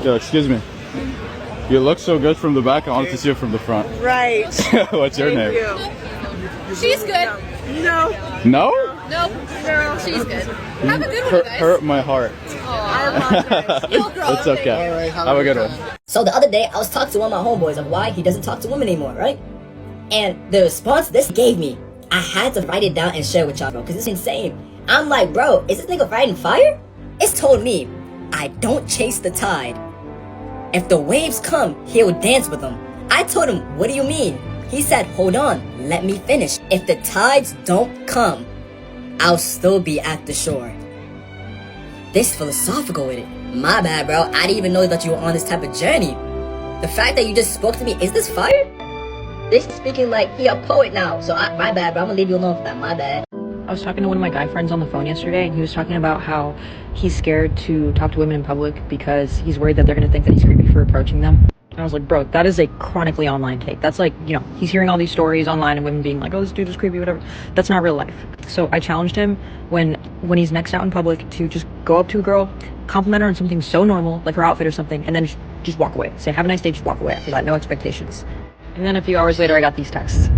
Yo, excuse me. You look so good from the back. I wanted to see it from the front. Right. What's your name? She's good. No. No? Nope. No, she's good. Have a good one, you guys. Hurt my heart. I apologize. You'll grow It's okay. All right, Have a good one. So the other day, I was talking to one of my homeboys of why he doesn't talk to women anymore, right? And the response this gave me, I had to write it down and share with y'all, bro, because it's insane. I'm like, bro, is this nigga fighting fire? It's told me, I don't chase the tide. If the waves come, he'll dance with them. I told him, what do you mean? He said, hold on, let me finish. If the tides don't come, I'll still be at the shore. This philosophical with it. My bad, bro. I didn't even know that you were on this type of journey. The fact that you just spoke to me, is this fire? This is speaking like he a poet now. So my bad, bro. I'm gonna leave you alone for that. My bad. I was talking to one of my guy friends on the phone yesterday, and he was talking about how he's scared to talk to women in public because he's worried that they're going to think that he's creepy for approaching them. And I was like, bro, that is a chronically online take. That's like, you know, he's hearing all these stories online and women being like, oh, this dude is creepy, whatever. That's not real life. So I challenged him when he's next out in public to just go up to a girl, compliment her on something so normal, like her outfit or something, and then just walk away. Say, have a nice day, just walk away after that, no expectations. And then a few hours later, I got these texts.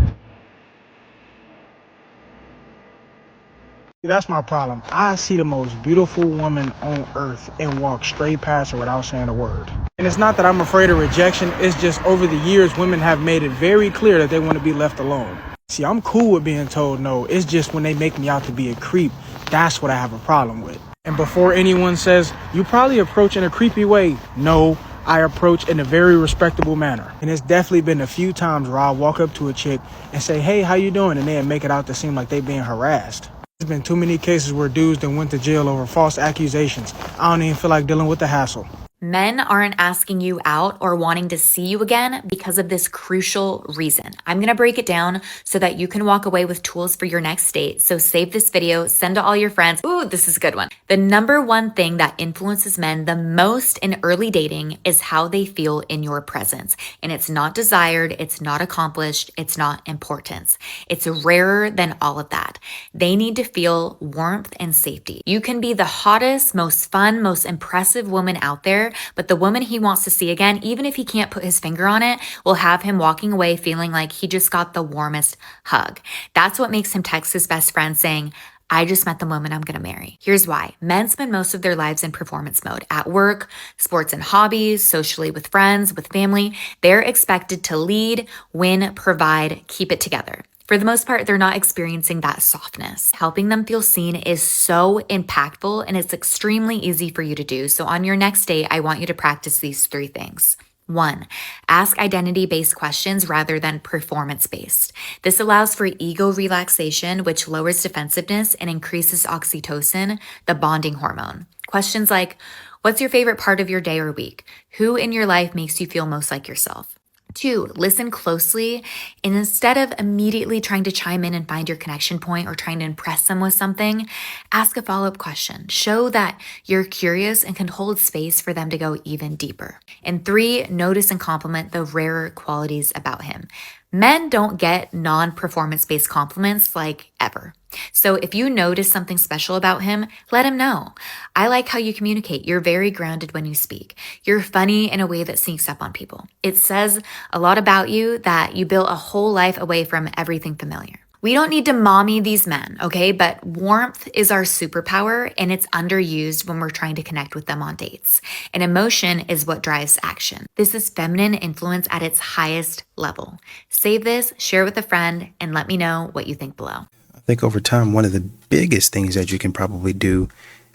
That's my problem. I see the most beautiful woman on earth and walk straight past her without saying a word. And it's not that I'm afraid of rejection. It's just over the years, women have made it very clear that they want to be left alone. See, I'm cool with being told no. It's just when they make me out to be a creep, that's what I have a problem with. And before anyone says, you probably approach in a creepy way, no, I approach in a very respectable manner. And it's definitely been a few times where I'll walk up to a chick and say, hey, how you doing? And then make it out to seem like they being harassed. There's been too many cases where dudes that went to jail over false accusations. I don't even feel like dealing with the hassle. Men aren't asking you out or wanting to see you again because of this crucial reason. I'm going to break it down so that you can walk away with tools for your next date. So save this video, send to all your friends. Ooh, this is a good one. The number one thing that influences men the most in early dating is how they feel in your presence. And it's not desired, it's not accomplished, it's not importance. It's rarer than all of that. They need to feel warmth and safety. You can be the hottest, most fun, most impressive woman out there, but the woman he wants to see again, even if he can't put his finger on it, will have him walking away feeling like he just got the warmest hug. That's what makes him text his best friend saying, I just met the woman I'm gonna marry. Here's why. Men spend most of their lives in performance mode. At work, sports and hobbies, socially with friends, with family. They're expected to lead, win, provide, keep it together. For the most part, they're not experiencing that softness. Helping them feel seen is so impactful, and it's extremely easy for you to do. So on your next date, I want you to practice these 3 things. 1, ask identity-based questions rather than performance-based. This allows for ego relaxation, which lowers defensiveness and increases oxytocin, the bonding hormone. Questions like, what's your favorite part of your day or week? Who in your life makes you feel most like yourself? 2, listen closely, and instead of immediately trying to chime in and find your connection point or trying to impress them with something, ask a follow-up question. Show that you're curious and can hold space for them to go even deeper. And 3, notice and compliment the rarer qualities about him. Men don't get non-performance-based compliments like ever. So if you notice something special about him, let him know. I like how you communicate. You're very grounded when you speak. You're funny in a way that sneaks up on people. It says a lot about you that you built a whole life away from everything familiar. We don't need to mommy these men, okay? But warmth is our superpower, and it's underused when we're trying to connect with them on dates. And emotion is what drives action. This is feminine influence at its highest level. Save this, share with a friend, and let me know what you think below. I think over time, one of the biggest things that you can probably do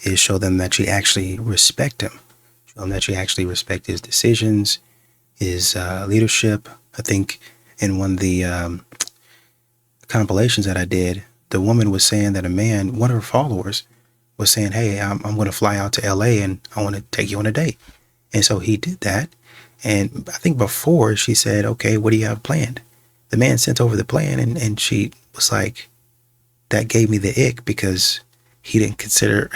is show them that you actually respect him. Show them that you actually respect his decisions, his leadership. I think in one of the compilations that I did, the woman was saying that a man, one of her followers, was saying, hey, I'm going to fly out to LA and I want to take you on a date. And so he did that. And I think before she said, okay, what do you have planned? The man sent over the plan and she was like, that gave me the ick because he didn't consider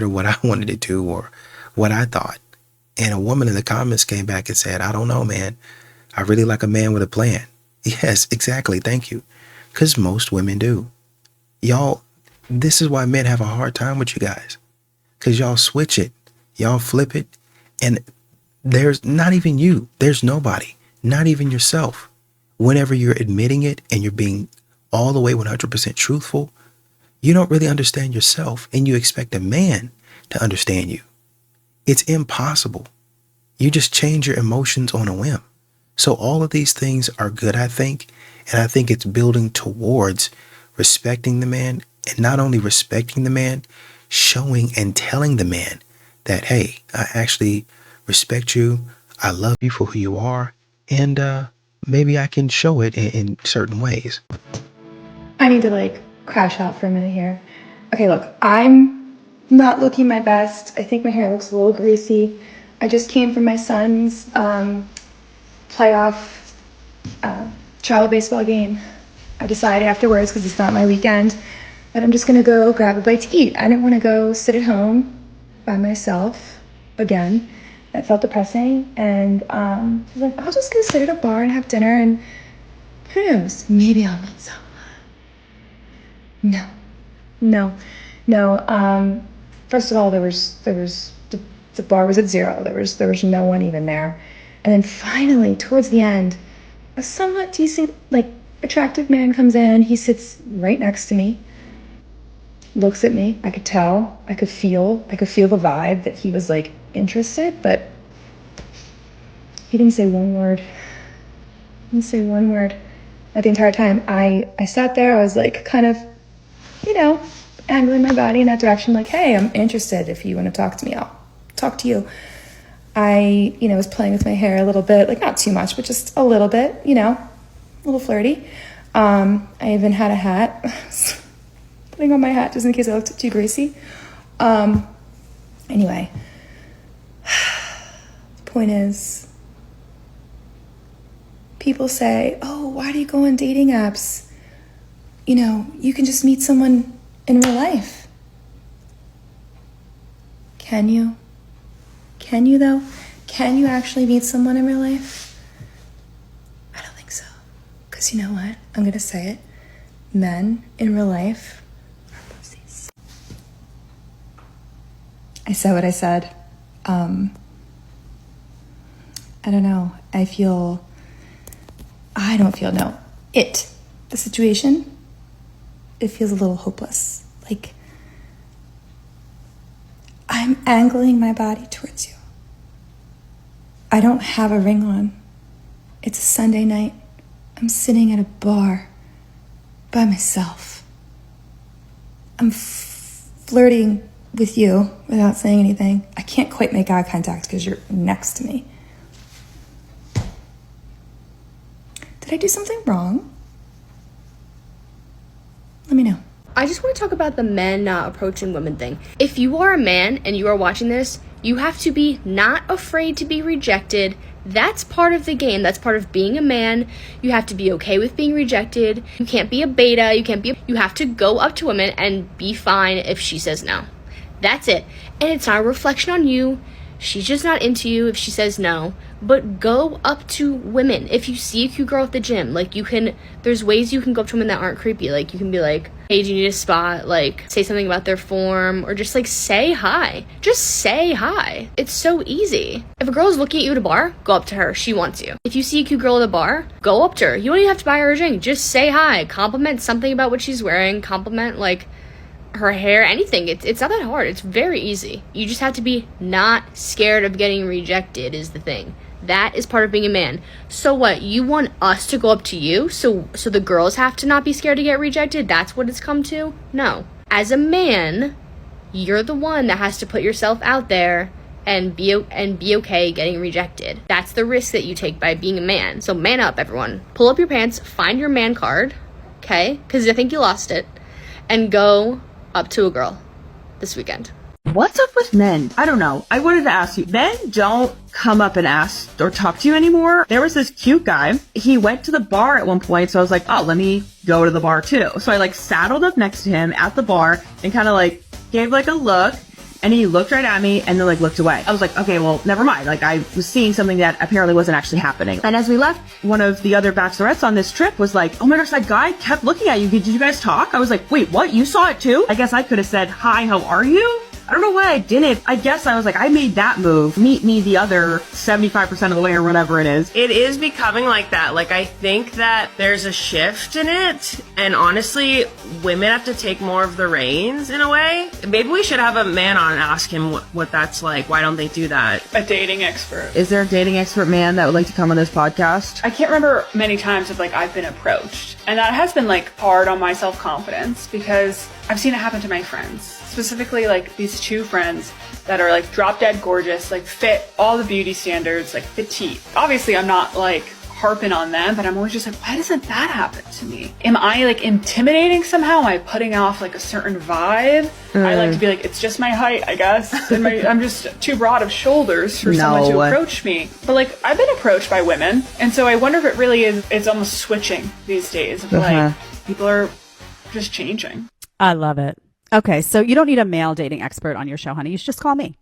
what I wanted to do or what I thought. And a woman in the comments came back and said, I don't know, man. I really like a man with a plan. Yes, exactly. Thank you. Because most women do. Y'all, this is why men have a hard time with you guys. Because y'all switch it. Y'all flip it. And there's not even you. There's nobody, not even yourself. Whenever you're admitting it and you're being all the way 100% truthful, you don't really understand yourself and you expect a man to understand you. It's impossible. You just change your emotions on a whim. So all of these things are good, I think. And I think it's building towards respecting the man, and not only respecting the man, showing and telling the man that, hey, I actually respect you. I love you for who you are. And maybe I can show it in certain ways. I need to like crash out for a minute here. Okay, look, I'm not looking my best. I think my hair looks a little greasy. I just came from my son's playoff travel baseball game. I decided afterwards, because it's not my weekend, that I'm just gonna go grab a bite to eat. I didn't want to go sit at home by myself again. That felt depressing, and I was like, I'll just go sit at a bar and have dinner, and who knows, maybe I'll meet someone. No. First of all, there was the bar was at 0. There was no one even there, and then finally, towards the end, a somewhat decent, like, attractive man comes in. He sits right next to me, looks at me. I could tell, I could feel the vibe that he was like interested, but he didn't say one word. At the entire time. I sat there. I was like, kind of, angling my body in that direction, like, hey, I'm interested. If you want to talk to me, I'll talk to you. I, was playing with my hair a little bit, like not too much, but just a little bit, a little flirty. I even had a hat, putting on my hat just in case I looked too greasy. Anyway, the point is, people say, oh, why do you go on dating apps? You can just meet someone in real life. Can you? Can you, though? Can you actually meet someone in real life? I don't think so. Because you know what? I'm going to say it. Men in real life are pussies. I said what I said. I don't know. The situation, it feels a little hopeless. Like, I'm angling my body towards you. I don't have a ring on. It's a Sunday night. I'm sitting at a bar by myself. I'm flirting with you without saying anything. I can't quite make eye contact because you're next to me. Did I do something wrong? Let me know. I just want to talk about the men not approaching women thing. If you are a man and you are watching this, you have to be not afraid to be rejected. That's part of the game. That's part of being a man. You have to be okay with being rejected. You can't be a beta. You have to go up to women and be fine if she says no. That's it. And it's not a reflection on you. She's just not into you if she says no. But go up to women. If you see a cute girl at the gym, there's ways you can go up to women that aren't creepy. Like, you can be like, hey, do you need a spot? Like, say something about their form, or just say hi. Just say hi. It's so easy. If a girl's looking at you at a bar, go up to her. She wants you. If you see a cute girl at a bar, go up to her. You don't even have to buy her a drink. Just say hi. Compliment something about what she's wearing. Compliment, her hair, anything. It's not that hard. It's very easy. You just have to be not scared of getting rejected is the thing. That is part of being a man. So what? You want us to go up to you so the girls have to not be scared to get rejected? That's what it's come to? No. As a man, you're the one that has to put yourself out there and be okay getting rejected. That's the risk that you take by being a man. So man up, everyone. Pull up your pants, find your man card, okay? Because I think you lost it. And go up to a girl this weekend. What's up with men? I don't know. I wanted to ask you, men don't come up and ask or talk to you anymore. There was this cute guy. He went to the bar at one point, so I was like, oh, let me go to the bar too. So I saddled up next to him at the bar and kind of gave a look, and he looked right at me and then looked away. I was like, okay, well, never mind. I was seeing something that apparently wasn't actually happening. And as we left, one of the other bachelorettes on this trip was like, oh my gosh, that guy kept looking at you. Did you guys talk? I was like, wait, what? You saw it too? I guess I could have said, hi, how are you? I don't know why I didn't. I guess I was like, I made that move. Meet me the other 75% of the way or whatever it is. It is becoming like that. Like, I think that there's a shift in it. And honestly, women have to take more of the reins in a way. Maybe we should have a man on and ask him what that's like. Why don't they do that? A dating expert. Is there a dating expert man that would like to come on this podcast? I can't remember many times of like I've been approached. And that has been like hard on my self-confidence because I've seen it happen to my friends. Specifically like these two friends that are like drop dead gorgeous, like fit all the beauty standards, like petite. Obviously I'm not like harping on them, but I'm always just like, why doesn't that happen to me? Am I like intimidating somehow? Am I putting off like a certain vibe? I like to be like, it's just my height, I guess. And I'm just too broad of shoulders for someone to approach me. But like, I've been approached by women. And so I wonder if it really is, it's almost switching these days. Of like, people are just changing. I love it. Okay, so you don't need a male dating expert on your show, honey. You should just call me.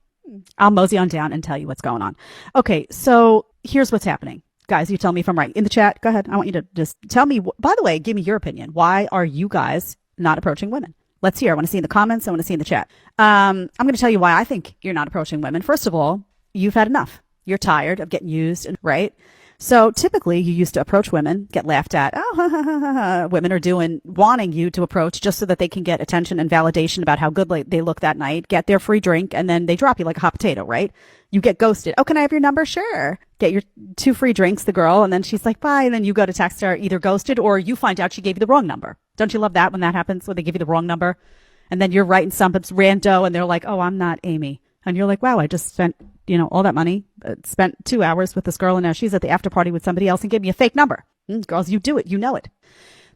I'll mosey on down and tell you what's going on. Okay, so here's what's happening. Guys, you tell me if I'm right. In the chat, go ahead. I want you to just tell me, by the way, give me your opinion. Why are you guys not approaching women? Let's hear. I want to see in the comments. I want to see in the chat. I'm going to tell you why I think you're not approaching women. First of all, you've had enough. You're tired of getting used, right? So typically you used to approach women, get laughed at. Oh, women are wanting you to approach just so that they can get attention and validation about how good they look that night, get their free drink, and then they drop you like a hot potato, right? You get ghosted. Oh, can I have your number? Sure. Get your 2 free drinks, the girl, and then she's like, bye. And then you go to text her, either ghosted or you find out she gave you the wrong number. Don't you love that when that happens, when they give you the wrong number? And then you're writing something rando and they're like, oh, I'm not Amy. And you're like, wow, I just spent, all that money, spent 2 hours with this girl, and now she's at the after party with somebody else and gave me a fake number. Girls, you do it. You know it.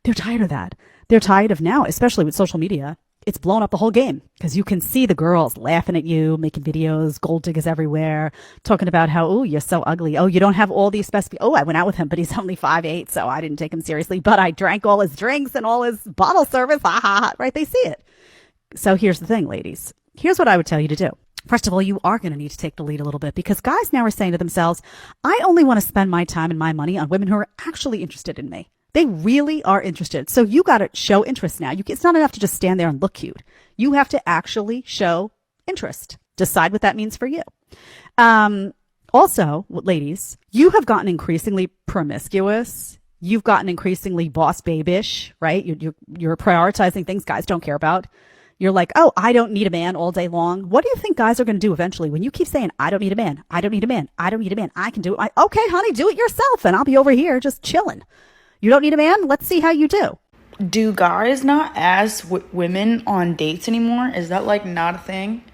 They're tired of that. They're tired of now, especially with social media. It's blown up the whole game because you can see the girls laughing at you, making videos, gold diggers everywhere, talking about how, oh, you're so ugly. Oh, you don't have all these specific. Oh, I went out with him, but he's only 5'8", so I didn't take him seriously. But I drank all his drinks and all his bottle service. Ha ha ha. Right? They see it. So here's the thing, ladies. Here's what I would tell you to do. First of all, you are going to need to take the lead a little bit because guys now are saying to themselves, I only want to spend my time and my money on women who are actually interested in me. They really are interested. So you got to show interest now. It's not enough to just stand there and look cute. You have to actually show interest. Decide what that means for you. Also, ladies, you have gotten increasingly promiscuous. You've gotten increasingly boss babish, right? You're prioritizing things guys don't care about. You're like, oh, I don't need a man all day long. What do you think guys are going to do eventually when you keep saying, I don't need a man, I don't need a man, I don't need a man, I can do it. Okay, honey, do it yourself and I'll be over here just chilling. You don't need a man? Let's see how you do. Do guys not ask women on dates anymore? Is that like not a thing?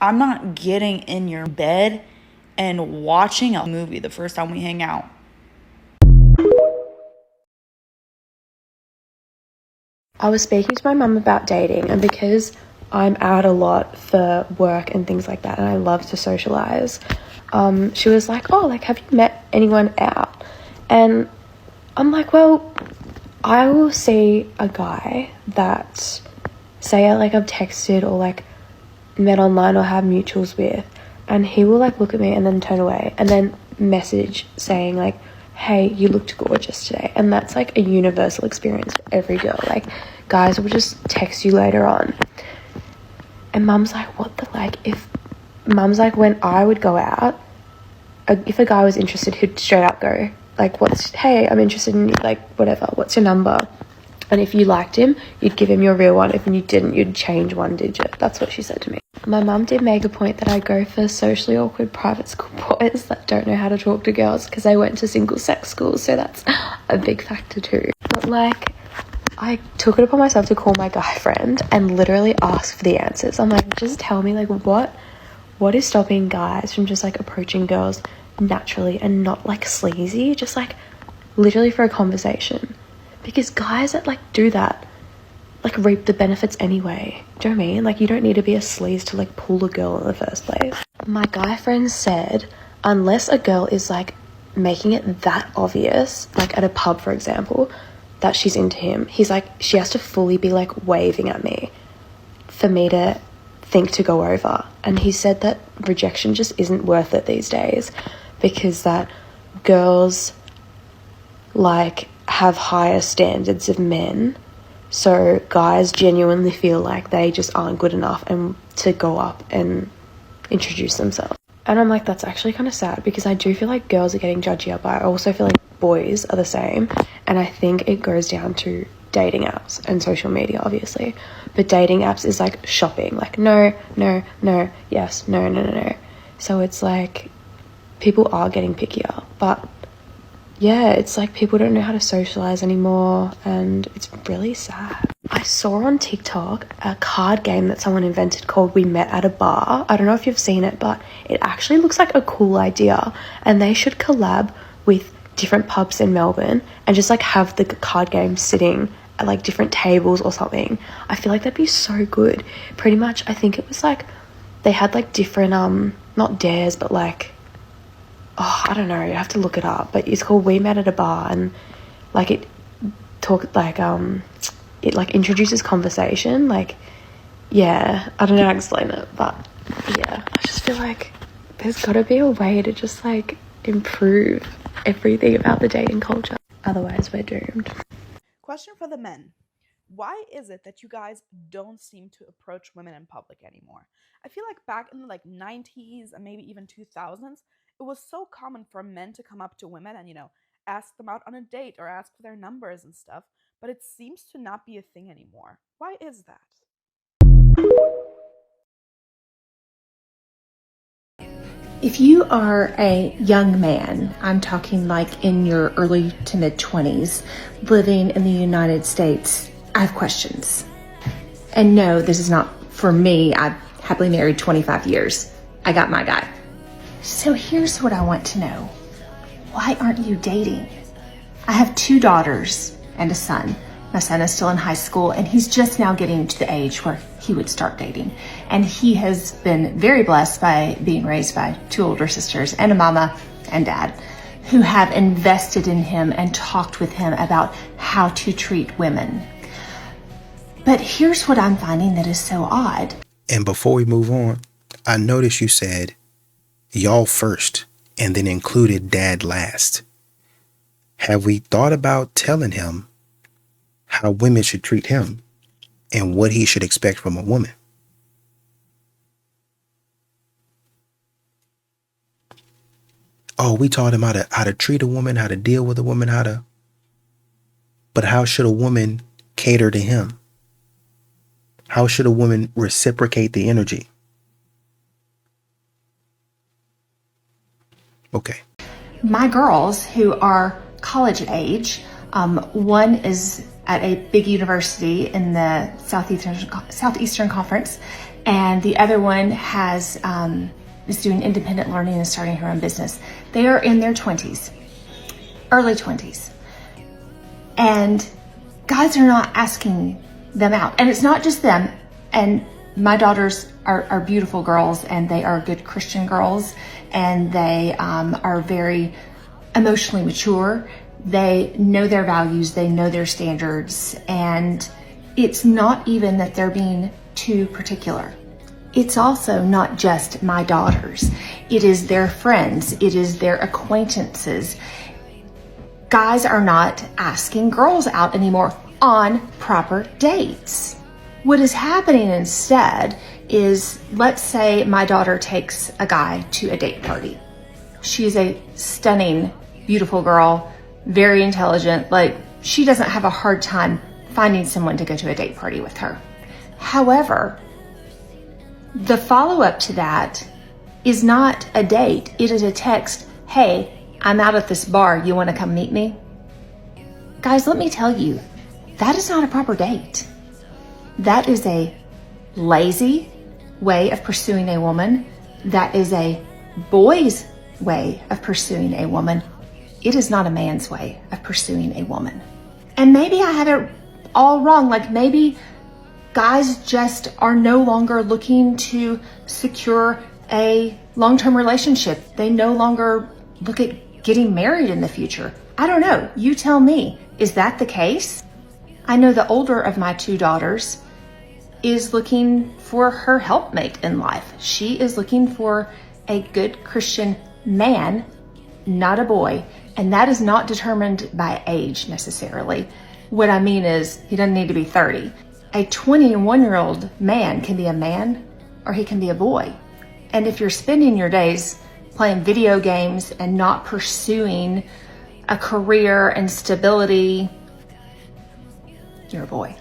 I'm not getting in your bed and watching a movie the first time we hang out. I was speaking to my mum about dating, and because I'm out a lot for work and things like that, and I love to socialize, she was like, oh, like, have you met anyone out? And I'm like, well, I will see a guy that, say, I've texted or, like, met online or have mutuals with, and he will, like, look at me and then turn away and then message saying, like, hey, you looked gorgeous today. And that's like a universal experience for every girl. Like, guys will just text you later on. And mum's like, what the, like, mum's like, when I would go out, if a guy was interested, he'd straight up go, like, hey, I'm interested in you, like, whatever, what's your number? And if you liked him, you'd give him your real one. If you didn't, you'd change 1 digit. That's what she said to me. My mum did make a point that I go for socially awkward private school boys that don't know how to talk to girls because they went to single sex schools, so that's a big factor too. But, like, I took it upon myself to call my guy friend and literally ask for the answers. I'm like, just tell me, like, what is stopping guys from just, like, approaching girls naturally and not, like, sleazy, just, like, literally for a conversation? Because guys that, like, do that, like, reap the benefits anyway. Do you know what I mean? Like, you don't need to be a sleaze to, like, pull a girl in the first place. My guy friend said, unless a girl is, like, making it that obvious, like, at a pub, for example, that she's into him, he's like, she has to fully be, like, waving at me for me to think to go over. And he said that rejection just isn't worth it these days because that girls, like, have higher standards of men, So guys genuinely feel like they just aren't good enough and to go up and introduce themselves. And I'm like, that's actually kind of sad, because I do feel like girls are getting judgier, but I also feel like boys are the same. And I think it goes down to dating apps and social media, obviously. But dating apps is like shopping, like no, yes, no. So it's like people are getting pickier, but yeah, it's like people don't know how to socialize anymore, and it's really sad. I saw on TikTok a card game that someone invented called We Met at a Bar. I don't know if you've seen it, but it actually looks like a cool idea, and they should collab with different pubs in Melbourne and just like have the card game sitting at like different tables or something. I feel like that'd be so good. Pretty much, I think it was like they had like different not dares, but like, I don't know, you have to look it up, but it's called We Met at a Bar, and like it introduces conversation, like, yeah, I don't know how to explain it, but yeah, I just feel like there's got to be a way to just like improve everything about the dating culture, otherwise we're doomed. Question for the men. Why is it that you guys don't seem to approach women in public anymore? I feel like back in the like 90s and maybe even 2000s, it was so common for men to come up to women and, ask them out on a date or ask for their numbers and stuff, but it seems to not be a thing anymore. Why is that? If you are a young man, I'm talking like in your early to mid 20s, living in the United States, I have questions. And no, this is not for me. I've happily married 25 years. I got my guy. So here's what I want to know. Why aren't you dating? I have 2 daughters and a son. My son is still in high school, and he's just now getting to the age where he would start dating. And he has been very blessed by being raised by 2 older sisters and a mama and dad who have invested in him and talked with him about how to treat women. But here's what I'm finding that is so odd. And before we move on, I noticed you said y'all first and then included dad last. Have we thought about telling him how women should treat him and what he should expect from a woman? Oh, we taught him how to treat a woman, how to deal with a woman, but how should a woman cater to him? How should a woman reciprocate the energy? Okay. My girls, who are college age, one is at a big university in the Southeastern Conference, and the other one is doing independent learning and starting her own business. They are in their 20s, early 20s, and guys are not asking them out. And it's not just them. And my daughters are beautiful girls, and they are good Christian girls, and they are very emotionally mature. They know their values, they know their standards, and it's not even that they're being too particular. It's also not just my daughters. It is their friends, it is their acquaintances. Guys are not asking girls out anymore on proper dates. What is happening instead is, let's say my daughter takes a guy to a date party. She's a stunning, beautiful girl, very intelligent. Like, she doesn't have a hard time finding someone to go to a date party with her. However, the follow-up to that is not a date. It is a text. Hey, I'm out at this bar. You want to come meet me? Guys, let me tell you, that is not a proper date. That is a lazy way of pursuing a woman. That is a boy's way of pursuing a woman. It is not a man's way of pursuing a woman. And maybe I have it all wrong. Like, maybe guys just are no longer looking to secure a long-term relationship. They no longer look at getting married in the future. I don't know. You tell me. Is that the case? I know the older of my 2 daughters is looking for her helpmate in life. She is looking for a good Christian man, not a boy. And that is not determined by age necessarily. What I mean is, he doesn't need to be 30. A 21-year-old man can be a man, or he can be a boy. And if you're spending your days playing video games and not pursuing a career and stability, you're a boy.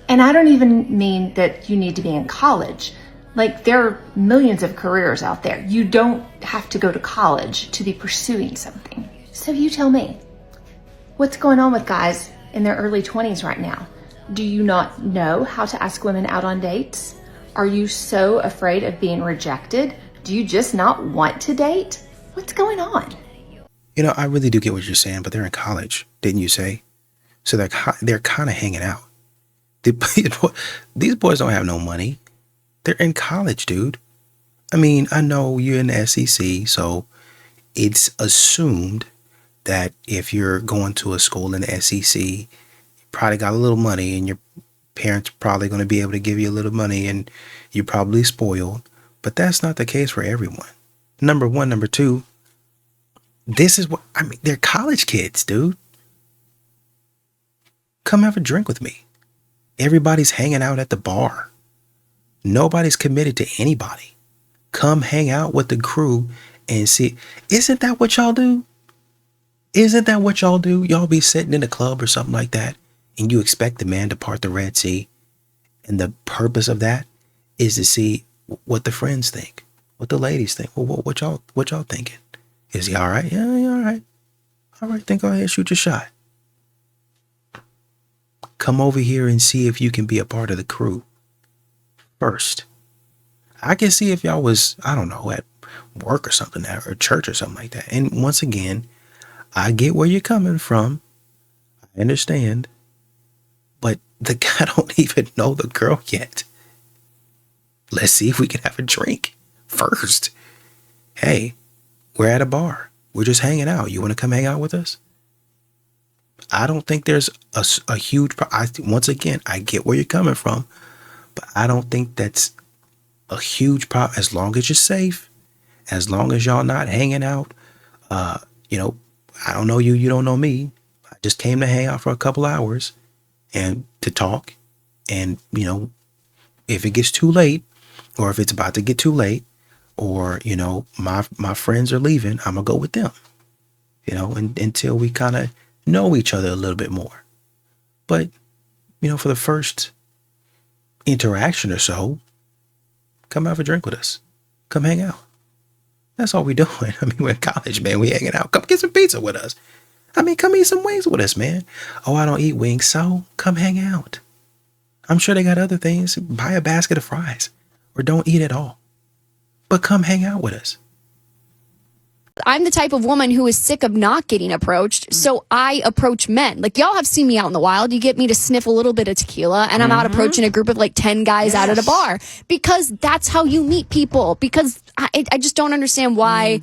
And I don't even mean that you need to be in college. Like, there are millions of careers out there. You don't have to go to college to be pursuing something. So you tell me, what's going on with guys in their early 20s right now? Do you not know how to ask women out on dates? Are you so afraid of being rejected? Do you just not want to date? What's going on? You know, I really do get what you're saying, but they're in college, didn't you say? So they're kind of hanging out. These boys don't have no money. They're in college, dude. I mean, I know you're in the SEC, so it's assumed that if you're going to a school in the SEC, you probably got a little money and your parents are probably going to be able to give you a little money and you're probably spoiled. But that's not the case for everyone. Number one. Number two, this is what, I mean, they're college kids, dude. Come have a drink with me. Everybody's hanging out at the bar. Nobody's committed to anybody. Come hang out with the crew and see. Isn't that what y'all do? Isn't that what y'all do? Y'all be sitting in a club or something like that, and you expect the man to part the Red Sea. And the purpose of that is to see what the friends think, what the ladies think. Well, what y'all thinking? Is he all right? Yeah, he all right. All right, then go ahead, shoot your shot. Come over here and see if you can be a part of the crew first. I can see if y'all was, I don't know, at work or something, or church or something like that. And once again, I get where you're coming from. I understand. But the guy don't even know the girl yet. Let's see if we can have a drink first. Hey, we're at a bar. We're just hanging out. You want to come hang out with us? I don't think there's a huge once again, I get where you're coming from, but I don't think that's a huge problem as long as you're safe, as long as y'all not hanging out. You know, I don't know you, you don't know me. I just came to hang out for a couple hours and to talk. And, you know, if it gets too late, or if it's about to get too late, or, you know, my friends are leaving, I'm gonna go with them, you know, until we kind of know each other a little bit more. But, you know, for the first interaction or so, come have a drink with us. Come hang out. That's all we doing. I mean, we're in college, man. We hanging out. Come get some pizza with us. I mean, come eat some wings with us, man. Oh, I don't eat wings, so come hang out. I'm sure they got other things. Buy a basket of fries or don't eat at all. But come hang out with us. I'm the type of woman who is sick of not getting approached, so I approach men. Like, y'all have seen me out in the wild. You get me to sniff a little bit of tequila, and I'm out approaching a group of like 10 guys out at a bar. Because that's how you meet people. Because I just don't understand why,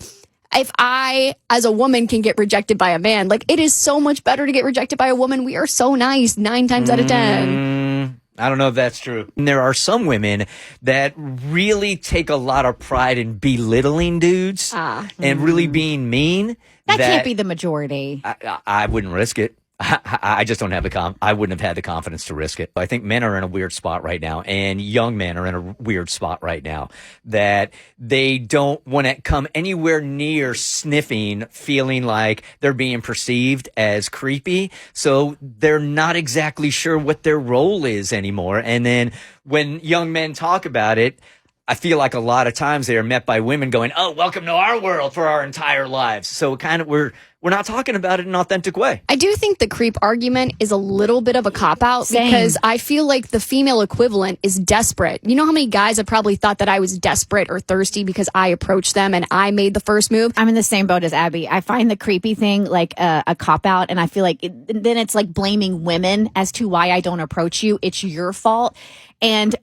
if I, as a woman, can get rejected by a man, like, it is so much better to get rejected by a woman. We are so nice 9 times out of 10. I don't know if that's true. And there are some women that really take a lot of pride in belittling dudes and really being mean. That can't be the majority. I wouldn't risk it. I just don't have I wouldn't have had the confidence to risk it. I think men are in a weird spot right now, and young men are in a weird spot right now, that they don't want to come anywhere near sniffing, feeling like they're being perceived as creepy. So they're not exactly sure what their role is anymore. And then when young men talk about it, I feel like a lot of times they are met by women going, "Oh, welcome to our world for our entire lives." So kind of we're not talking about it in an authentic way. I do think the creep argument is a little bit of a cop-out because I feel like the female equivalent is desperate. You know how many guys have probably thought that I was desperate or thirsty because I approached them and I made the first move? I'm in the same boat as Abby. I find the creepy thing like a cop-out, and I feel like then it's like blaming women as to why I don't approach you. It's your fault. And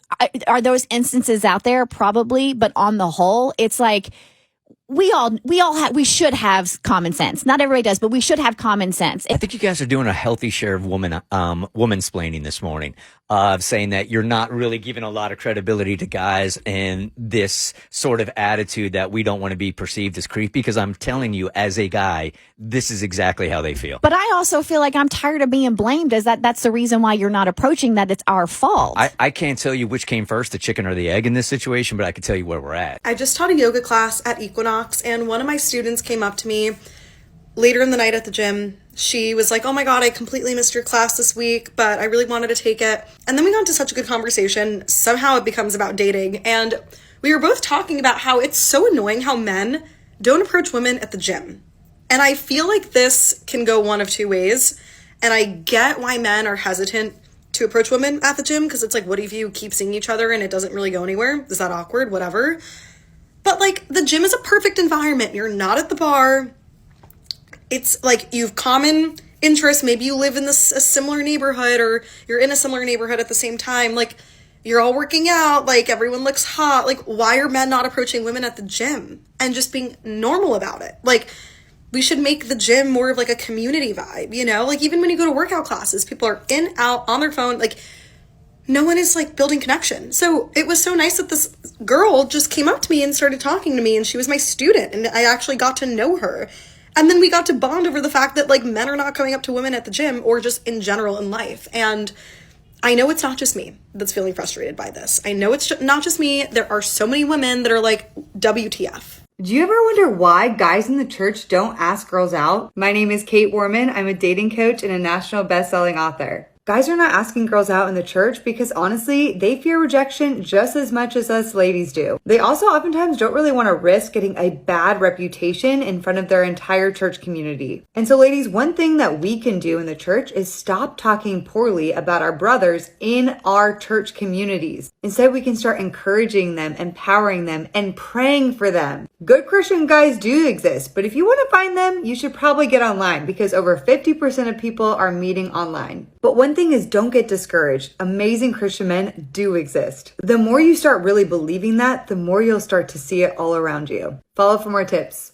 are those instances out there? Probably. But on the whole, it's like we should have common sense. Not everybody does, but we should have common sense. I think you guys are doing a healthy share of woman-splaining this morning. of saying that you're not really giving a lot of credibility to guys and this sort of attitude that we don't want to be perceived as creepy, because I'm telling you, as a guy, this is exactly how they feel. But I also feel like I'm tired of being blamed as that's the reason why you're not approaching, that it's our fault. I can't tell you which came first, the chicken or the egg in this situation, but I can tell you where we're at. I just taught a yoga class at Equinox, and one of my students came up to me later in the night at the gym. She was like, oh my God, I completely missed your class this week, but I really wanted to take it. And then we got into such a good conversation. Somehow it becomes about dating. And we were both talking about how it's so annoying how men don't approach women at the gym. And I feel like this can go one of two ways. And I get why men are hesitant to approach women at the gym, because it's like, what if you keep seeing each other and it doesn't really go anywhere? Is that awkward? Whatever. But like, the gym is a perfect environment. You're not at the bar. It's like you've common interests. Maybe you live in a similar neighborhood, or you're in a similar neighborhood at the same time. Like, you're all working out. Like, everyone looks hot. Like, why are men not approaching women at the gym and just being normal about it? Like, we should make the gym more of like a community vibe, you know? Like, even when you go to workout classes, people are in, out, on their phone. Like, no one is like building connection. So it was so nice that this girl just came up to me and started talking to me, and she was my student, and I actually got to know her. And then we got to bond over the fact that like men are not coming up to women at the gym, or just in general in life. And I know it's not just me that's feeling frustrated by this. I know it's not just me. There are so many women that are like, WTF. Do you ever wonder why guys in the church don't ask girls out? My name is Kate Warman. I'm a dating coach and a national best-selling author. Guys are not asking girls out in the church because honestly, they fear rejection just as much as us ladies do. They also oftentimes don't really want to risk getting a bad reputation in front of their entire church community. And so ladies, one thing that we can do in the church is stop talking poorly about our brothers in our church communities. Instead, we can start encouraging them, empowering them, and praying for them. Good Christian guys do exist, but if you want to find them, you should probably get online, because over 50% of people are meeting online. But one thing is, don't get discouraged. Amazing Christian men do exist. The more you start really believing that, the more you'll start to see it all around you. Follow for more tips.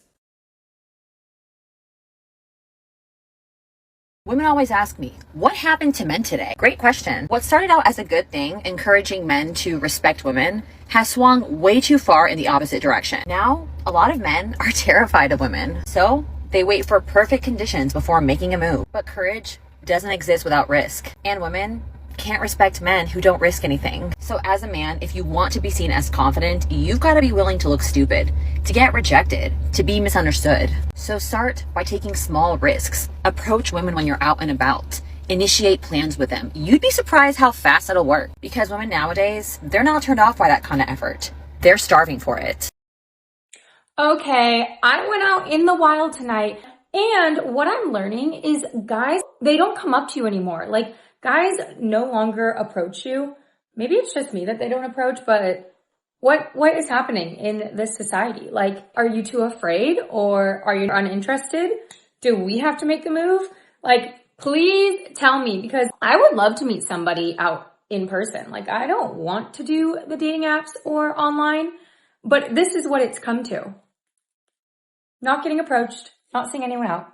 Women always ask me, what happened to men today? Great question. What started out as a good thing, encouraging men to respect women, has swung way too far in the opposite direction. Now, a lot of men are terrified of women, so they wait for perfect conditions before making a move. But courage doesn't exist without risk, and women can't respect men who don't risk anything. So as a man, if you want to be seen as confident, you've got to be willing to look stupid, to get rejected, to be misunderstood. So start by taking small risks. Approach women when you're out and about. Initiate plans with them. You'd be surprised how fast it'll work, because women nowadays, they're not turned off by that kind of effort. They're starving for it. Okay, I went out in the wild tonight, and what I'm learning is guys, they don't come up to you anymore. Like, guys no longer approach you. Maybe it's just me that they don't approach, but what is happening in this society? Like, are you too afraid, or are you uninterested? Do we have to make the move? Like, please tell me, because I would love to meet somebody out in person. Like, I don't want to do the dating apps or online, but this is what it's come to. Not getting approached, not seeing anyone out.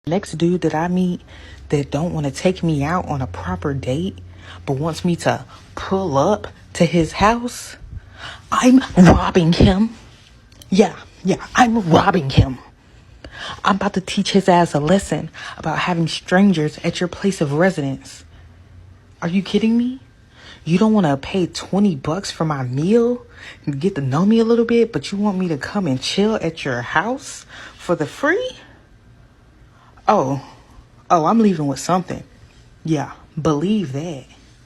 Next dude that I meet that don't want to take me out on a proper date, but wants me to pull up to his house, I'm robbing him. Yeah, I'm robbing him. I'm about to teach his ass a lesson about having strangers at your place of residence. Are you kidding me? You don't want to pay $20 for my meal and get to know me a little bit, but you want me to come and chill at your house for the free? Oh, I'm leaving with something. Yeah, believe that.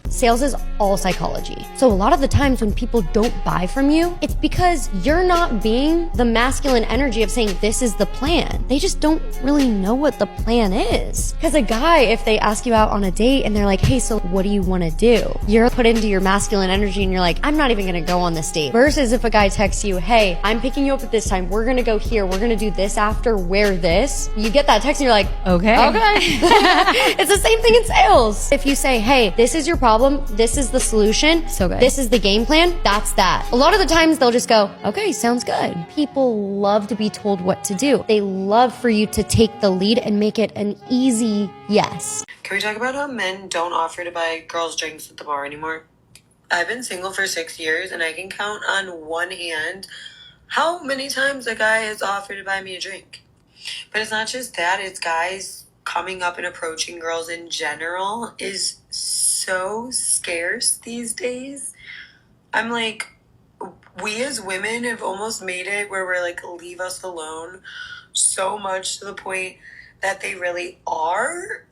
Sales is all psychology. So a lot of the times when people don't buy from you, it's because you're not being the masculine energy of saying this is the plan. They just don't really know what the plan is. Because a guy, if they ask you out on a date and they're like, hey, so what do you want to do? You're put into your masculine energy and you're like, I'm not even going to go on this date. Versus if a guy texts you, hey, I'm picking you up at this time. We're going to go here. We're going to do this after. Wear this. You get that text and you're like, okay. It's the same thing in sales. If you say, hey, this is your problem. problem. This is the solution. So good. This is the game plan. That's that. A lot of the times they'll just go, okay, sounds good. People love to be told what to do. They love for you to take the lead and make it an easy yes. Can we talk about how men don't offer to buy girls drinks at the bar anymore? I've been single for 6 years and I can count on one hand how many times a guy has offered to buy me a drink. But it's not just that, it's guys coming up and approaching girls in general is so scarce these days. I'm like, we as women have almost made it where we're like, leave us alone so much to the point that they really are.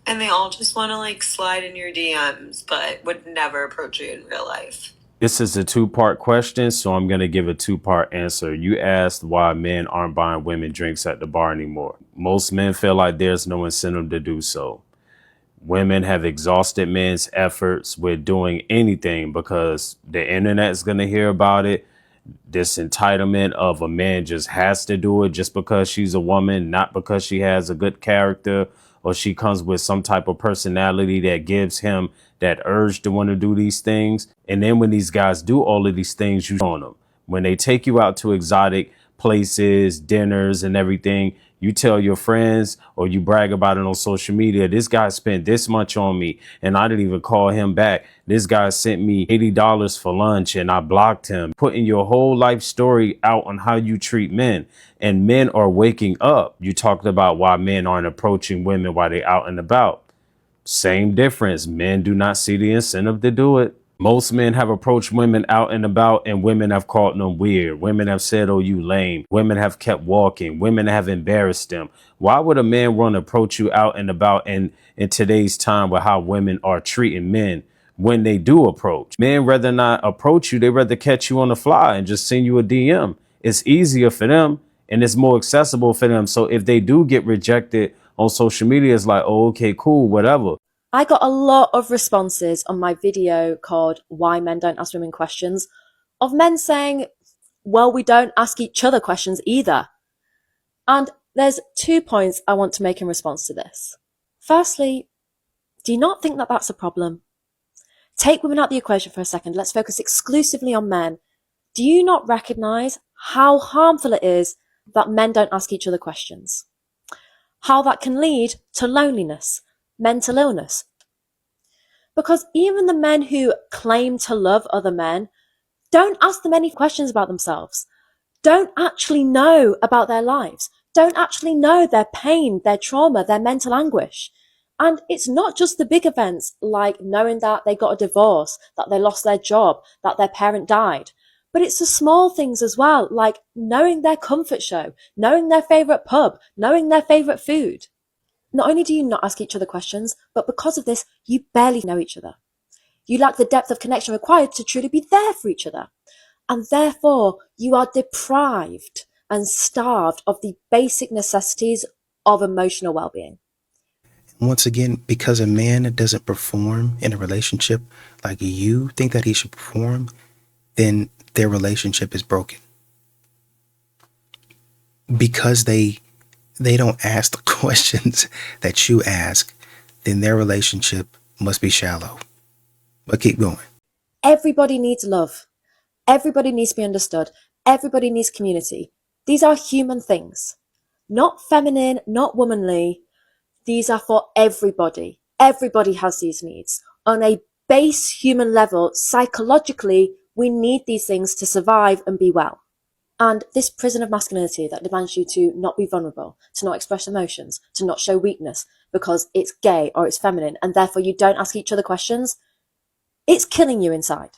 And they all just want to like slide in your DMs, but would never approach you in real life. This is a two-part question, so I'm going to give a two-part answer. You asked why men aren't buying women drinks at the bar anymore. Most men feel like there's no incentive to do so. Women have exhausted men's efforts with doing anything because the internet's going to hear about it. This entitlement of a man just has to do it just because she's a woman, not because she has a good character or she comes with some type of personality that gives him that urge to want to do these things. And then when these guys do all of these things, you on them. When they take you out to exotic places, dinners and everything, you tell your friends or you brag about it on social media. This guy spent this much on me and I didn't even call him back. This guy sent me $80 for lunch and I blocked him. Putting your whole life story out on how you treat men, and men are waking up. You talked about why men aren't approaching women while they're out and about. Same difference. Men do not see the incentive to do it. Most men have approached women out and about and women have called them weird. Women have said, oh, you lame. Women have kept walking. Women have embarrassed them. Why would a man want to approach you out and about in today's time with how women are treating men when they do approach? Men rather not approach you. They rather catch you on the fly and just send you a DM. It's easier for them and it's more accessible for them. So if they do get rejected on social media, it's like, oh, okay, cool, whatever. I got a lot of responses on my video called Why Men Don't Ask Women Questions of men saying, well, we don't ask each other questions either. And there's 2 points I want to make in response to this. Firstly, do you not think that that's a problem? Take women out of the equation for a second. Let's focus exclusively on men. Do you not recognize how harmful it is that men don't ask each other questions? How that can lead to loneliness, mental illness. Because even the men who claim to love other men don't ask them any questions about themselves, don't actually know about their lives, don't actually know their pain, their trauma, their mental anguish. And it's not just the big events like knowing that they got a divorce, that they lost their job, that their parent died. But it's the small things as well, like knowing their comfort show, knowing their favourite pub, knowing their favourite food. Not only do you not ask each other questions, but because of this, you barely know each other. You lack the depth of connection required to truly be there for each other. And therefore, you are deprived and starved of the basic necessities of emotional well-being. Once again, because a man doesn't perform in a relationship like you think that he should perform, then their relationship is broken. Because they don't ask the questions that you ask, then their relationship must be shallow. But keep going. Everybody needs love. Everybody needs to be understood. Everybody needs community. These are human things. Not feminine, not womanly. These are for everybody. Everybody has these needs. On a base human level, psychologically, we need these things to survive and be well. And this prison of masculinity that demands you to not be vulnerable, to not express emotions, to not show weakness because it's gay or it's feminine, and therefore you don't ask each other questions, it's killing you inside.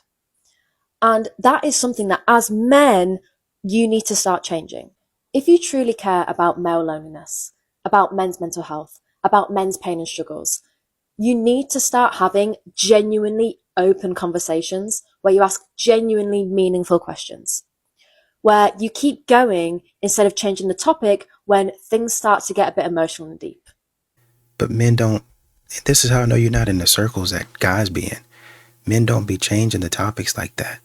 And that is something that as men, you need to start changing. If you truly care about male loneliness, about men's mental health, about men's pain and struggles, you need to start having genuinely open conversations where you ask genuinely meaningful questions, where you keep going instead of changing the topic when things start to get a bit emotional and deep. But men don't, this is how I know you're not in the circles that guys be in. Men don't be changing the topics like that.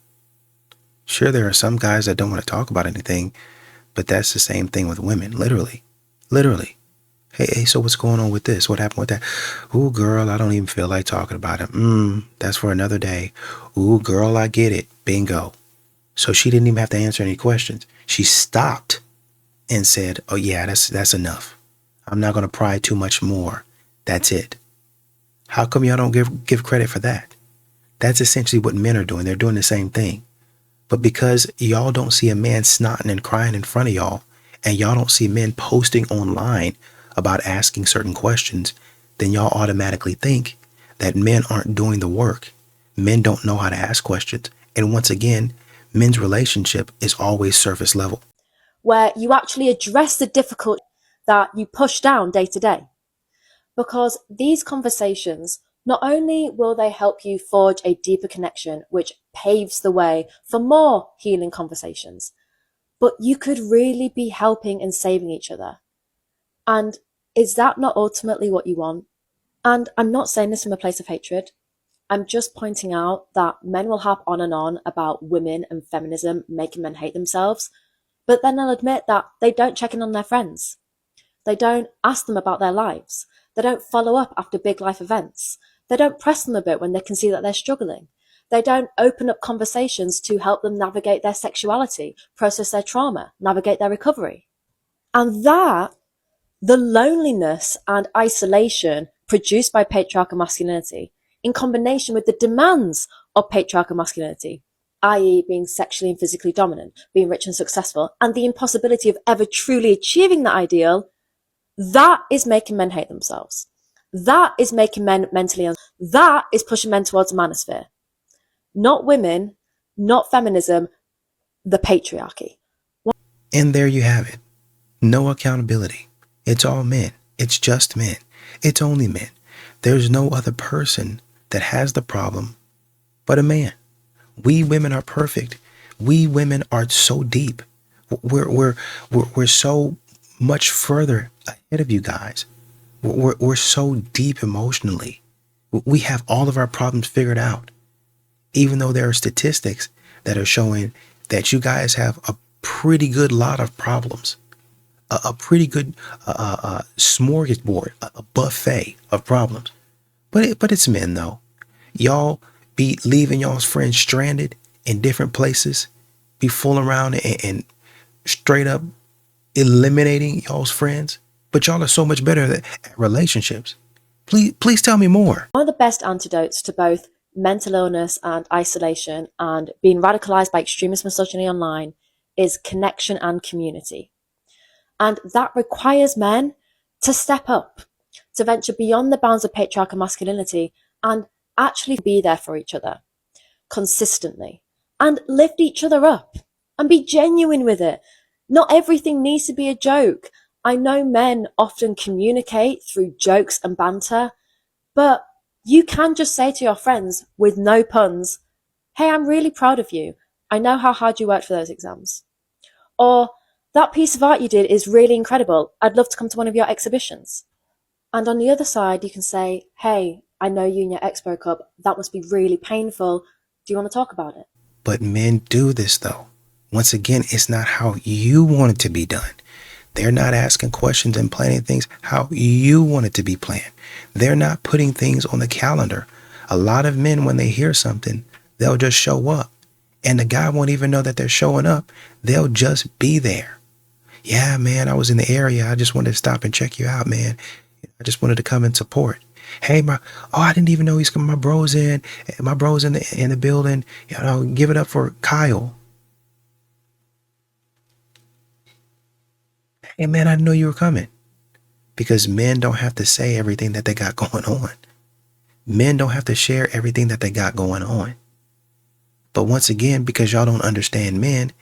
Sure, there are some guys that don't want to talk about anything, but that's the same thing with women, literally. Hey, so what's going on with this? What happened with that? Ooh, girl, I don't even feel like talking about it. That's for another day. Ooh, girl, I get it. Bingo. So she didn't even have to answer any questions. She stopped and said, oh yeah, that's enough. I'm not going to pry too much more. That's it. How come y'all don't give credit for that? That's essentially what men are doing. They're doing the same thing. But because y'all don't see a man snotting and crying in front of y'all, and y'all don't see men posting online about asking certain questions, then y'all automatically think that men aren't doing the work. Men don't know how to ask questions. And once again, men's relationship is always surface level. Where you actually address the difficulty that you push down day to day. Because these conversations, not only will they help you forge a deeper connection, which paves the way for more healing conversations, but you could really be helping and saving each other. And is that not ultimately what you want? And I'm not saying this from a place of hatred. I'm just pointing out that men will harp on and on about women and feminism making men hate themselves, but then they'll admit that they don't check in on their friends. They don't ask them about their lives. They don't follow up after big life events. They don't press them a bit when they can see that they're struggling. They don't open up conversations to help them navigate their sexuality, process their trauma, navigate their recovery. And that, the loneliness and isolation produced by patriarchal masculinity, in combination with the demands of patriarchal masculinity, i.e. being sexually and physically dominant, being rich and successful, and the impossibility of ever truly achieving that ideal, that is making men hate themselves. That is making men mentally unstable. That is pushing men towards a manosphere. Not women, not feminism, the patriarchy. And there you have it. No accountability. It's all men. It's just men. It's only men. There's no other person that has the problem but a man. We women are perfect. We women are so deep. We're so much further ahead of you guys. We're so deep emotionally. We have all of our problems figured out. Even though there are statistics that are showing that you guys have a pretty good lot of problems, a pretty good smorgasbord, a buffet of problems. But it's men though. Y'all be leaving y'all's friends stranded in different places, be fooling around and straight up eliminating y'all's friends. But y'all are so much better at relationships. Please tell me more. One of the best antidotes to both mental illness and isolation and being radicalized by extremist misogyny online is connection and community. And that requires men to step up, to venture beyond the bounds of patriarchal masculinity and actually be there for each other consistently and lift each other up and be genuine with it. Not everything needs to be a joke. I know men often communicate through jokes and banter, but you can just say to your friends with no puns, hey, I'm really proud of you. I know how hard you worked for those exams. Or, that piece of art you did is really incredible. I'd love to come to one of your exhibitions. And on the other side, you can say, hey, I know you and your ex broke up. That must be really painful. Do you want to talk about it? But men do this though. Once again, it's not how you want it to be done. They're not asking questions and planning things how you want it to be planned. They're not putting things on the calendar. A lot of men, when they hear something, they'll just show up. And the guy won't even know that they're showing up. They'll just be there. Yeah, man, I was in the area. I just wanted to stop and check you out, man. I just wanted to come and support. Hey, I didn't even know he's coming. My bro's in the building. You know, give it up for Kyle. Hey, man, I didn't know you were coming. Because men don't have to say everything that they got going on. Men don't have to share everything that they got going on. But once again, because y'all don't understand men,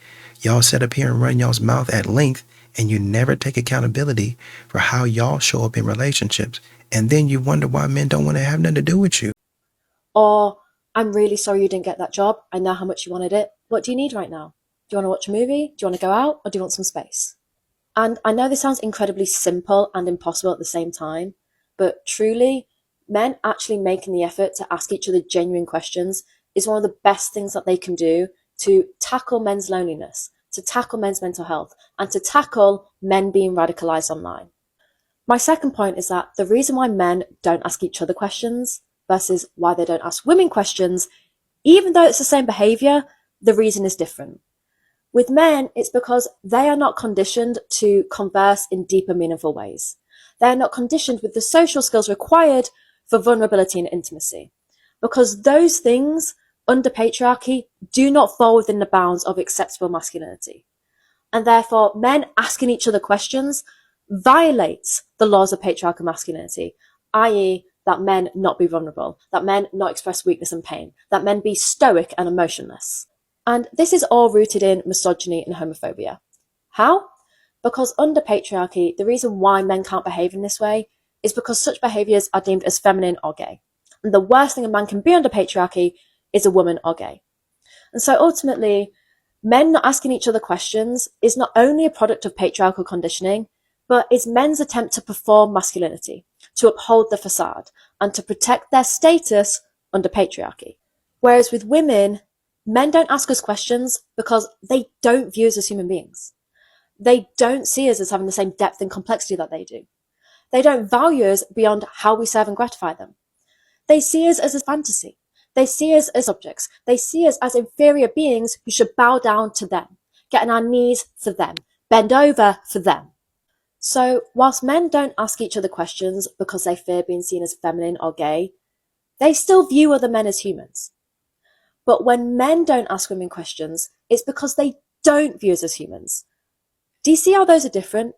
y'all sit up here and run y'all's mouth at length, and you never take accountability for how y'all show up in relationships. And then you wonder why men don't want to have nothing to do with you. Or, I'm really sorry you didn't get that job. I know how much you wanted it. What do you need right now? Do you want to watch a movie? Do you want to go out? Or do you want some space? And I know this sounds incredibly simple and impossible at the same time, but truly, men actually making the effort to ask each other genuine questions is one of the best things that they can do to tackle men's loneliness, to tackle men's mental health, and to tackle men being radicalized online. My second point is that the reason why men don't ask each other questions versus why they don't ask women questions, even though it's the same behavior, the reason is different. With men, it's because they are not conditioned to converse in deeper, meaningful ways. They are not conditioned with the social skills required for vulnerability and intimacy. Because those things, under patriarchy, do not fall within the bounds of acceptable masculinity. And therefore, men asking each other questions violates the laws of patriarchal masculinity, i.e., that men not be vulnerable, that men not express weakness and pain, that men be stoic and emotionless. And this is all rooted in misogyny and homophobia. How? Because under patriarchy, the reason why men can't behave in this way is because such behaviours are deemed as feminine or gay. And the worst thing a man can be under patriarchy is a woman or gay. And so ultimately, men not asking each other questions is not only a product of patriarchal conditioning, but is men's attempt to perform masculinity, to uphold the facade, and to protect their status under patriarchy. Whereas with women, men don't ask us questions because they don't view us as human beings. They don't see us as having the same depth and complexity that they do. They don't value us beyond how we serve and gratify them. They see us as a fantasy. They see us as objects. They see us as inferior beings who should bow down to them, get on our knees for them, bend over for them. So whilst men don't ask each other questions because they fear being seen as feminine or gay, they still view other men as humans. But when men don't ask women questions, it's because they don't view us as humans. Do you see how those are different?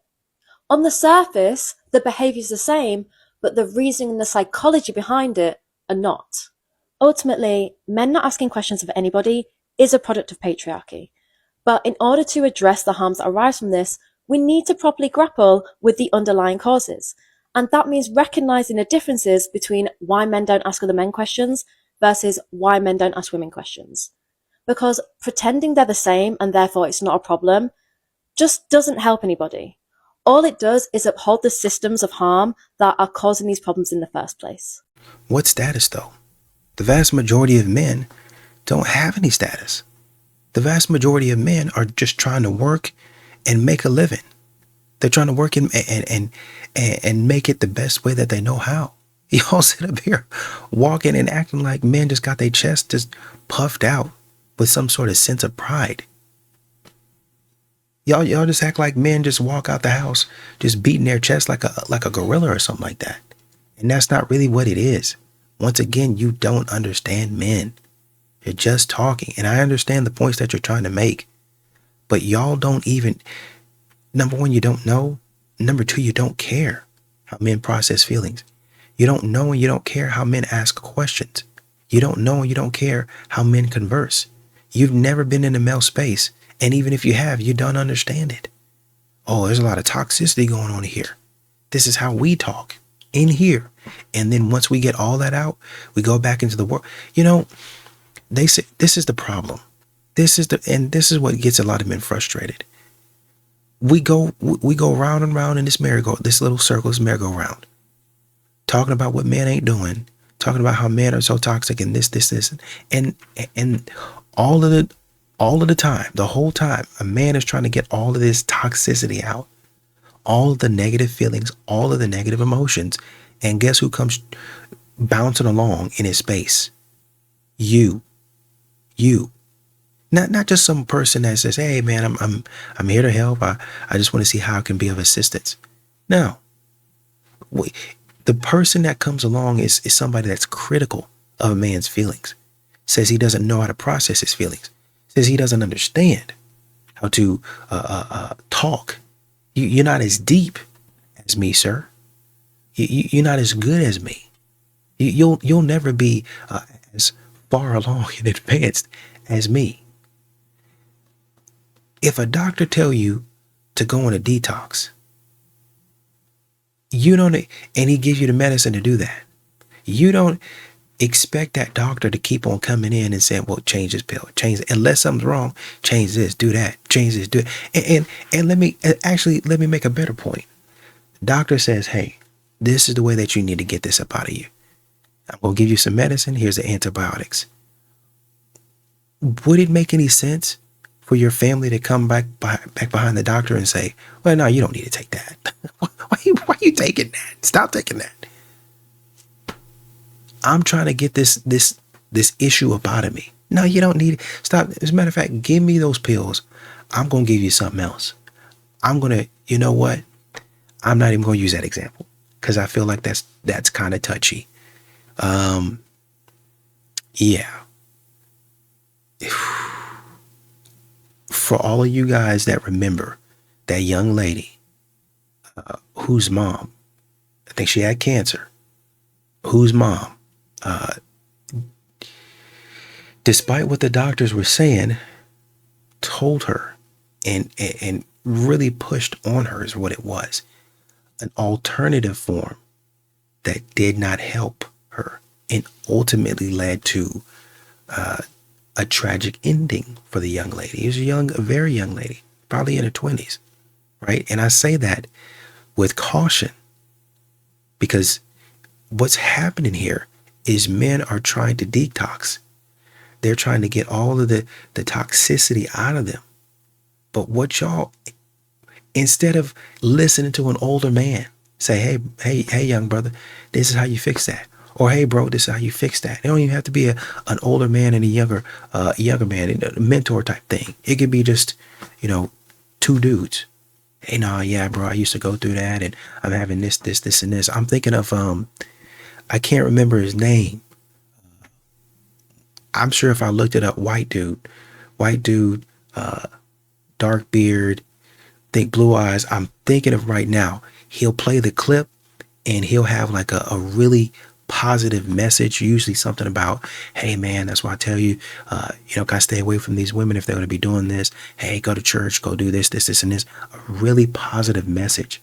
On the surface, the behaviour is the same, but the reasoning and the psychology behind it are not. Ultimately, men not asking questions of anybody is a product of patriarchy. But in order to address the harms that arise from this, we need to properly grapple with the underlying causes. And that means recognising the differences between why men don't ask other men questions versus why men don't ask women questions. Because pretending they're the same and therefore it's not a problem just doesn't help anybody. All it does is uphold the systems of harm that are causing these problems in the first place. What status though? The vast majority of men don't have any status. The vast majority of men are just trying to work and make a living. They're trying to work and make it the best way that they know how. Y'all sit up here walking and acting like men just got their chest just puffed out with some sort of sense of pride. Y'all just act like men just walk out the house just beating their chest like a gorilla or something like that. And that's not really what it is. Once again, you don't understand men. You're just talking. And I understand the points that you're trying to make. But y'all don't even, number one, you don't know. Number two, you don't care how men process feelings. You don't know and you don't care how men ask questions. You don't know and you don't care how men converse. You've never been in a male space. And even if you have, you don't understand it. Oh, there's a lot of toxicity going on here. This is how we talk in here. And then once we get all that out, we go back into the world. You know, they say this is the problem. This is what gets a lot of men frustrated. We go round and round in this little circle, this merry-go-round, talking about what men ain't doing, talking about how men are so toxic and this, and all of the time, the whole time, a man is trying to get all of this toxicity out, all of the negative feelings, all of the negative emotions, and guess who comes bouncing along in his space? You. Not just some person that says, "Hey man, I'm here to help. I just want to see how I can be of assistance." No. The person that comes along is somebody that's critical of a man's feelings. Says he doesn't know how to process his feelings. Says he doesn't understand how to talk. You're not as deep as me, sir. You're not as good as me. You'll never be as far along and advanced as me. If a doctor tell you to go on a detox, you don't, and he gives you the medicine to do that, you don't expect that doctor to keep on coming in and saying, "Well, change this pill, change it. Unless something's wrong, change this, do that, change this, do it." And let me make a better point. The doctor says, "Hey, this is the way that you need to get this up out of you. I'm going to give you some medicine. Here's the antibiotics." Would it make any sense for your family to come back behind the doctor and say, well, no, you don't need to take that. why are you taking that? Stop taking that. I'm trying to get this issue up out of me. No, you don't need it. Stop. As a matter of fact, give me those pills. I'm going to give you something else. I'm going to, you know what? I'm not even going to use that example because I feel like that's kind of touchy. Yeah. For all of you guys that remember that young lady whose mom, I think she had cancer, whose mom, despite what the doctors were saying, told her and really pushed on her is what it was, an alternative form that did not help her and ultimately led to a tragic ending for the young lady. She was a very young lady, probably in her 20s, right? And I say that with caution because what's happening here is men are trying to detox. They're trying to get all of the toxicity out of them. But what y'all, instead of listening to an older man say, hey, young brother, this is how you fix that. Or, hey, bro, this is how you fix that. It don't even have to be an older man and a younger man, a mentor type thing. It could be just, two dudes. Hey, nah, yeah, bro, I used to go through that and I'm having this, and this. I'm thinking of, I can't remember his name. I'm sure if I looked it up, white dude, dark beard, think blue eyes. I'm thinking of right now, he'll play the clip and he'll have like a really positive message, usually something about, hey man, that's why I tell you, gotta stay away from these women if they're going to be doing this. Hey, go to church, go do this, and this. A really positive message.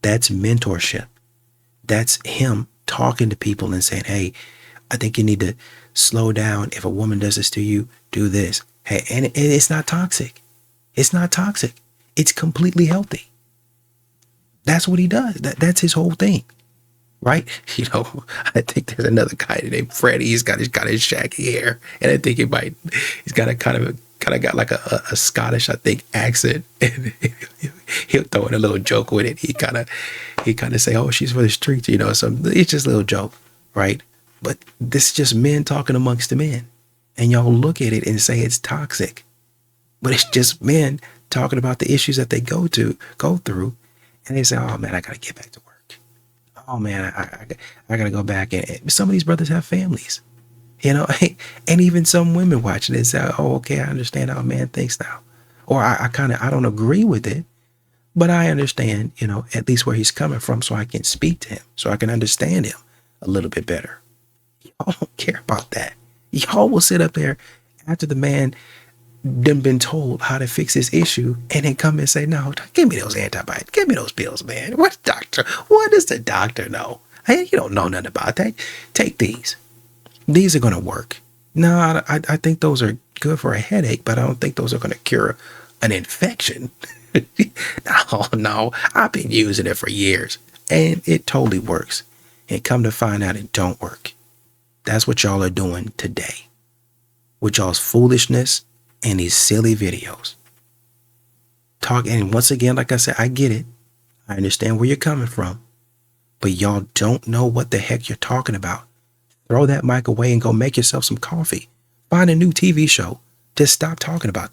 That's mentorship. That's him talking to people and saying, hey, I think you need to slow down. If a woman does this to you, do this. Hey, and it's not toxic. It's not toxic. It's completely healthy. That's what he does. That's his whole thing. Right? I think there's another guy named Freddie. He's got his shaggy hair. And I think he's got a kind of got like a Scottish, I think, accent. And he'll throw in a little joke with it. He kind of say, oh, she's for the streets, so it's just a little joke, right? But this is just men talking amongst the men. And y'all look at it and say it's toxic. But it's just men talking about the issues that they go through. And they say, oh man, I gotta get back to work. Oh man, I gotta go back. And some of these brothers have families, and even some women watching it say, oh, okay, I understand how a man thinks now. Or I don't agree with it, but I understand, at least where he's coming from, so I can speak to him, so I can understand him a little bit better. Y'all don't care about that. Y'all will sit up there after the man done been told how to fix this issue and then come and say, no, give me those antibiotics, give me those pills, man. What does the doctor know? Hey, you don't know nothing about that. Take these. These are going to work. No, I think those are good for a headache, but I don't think those are going to cure an infection. No, I've been using it for years and it totally works. And come to find out it don't work. That's what y'all are doing today with y'all's foolishness and these silly videos. And once again, like I said, I get it. I understand where you're coming from. But y'all don't know what the heck you're talking about. Throw that mic away and go make yourself some coffee. Find a new TV show. Just stop talking about this.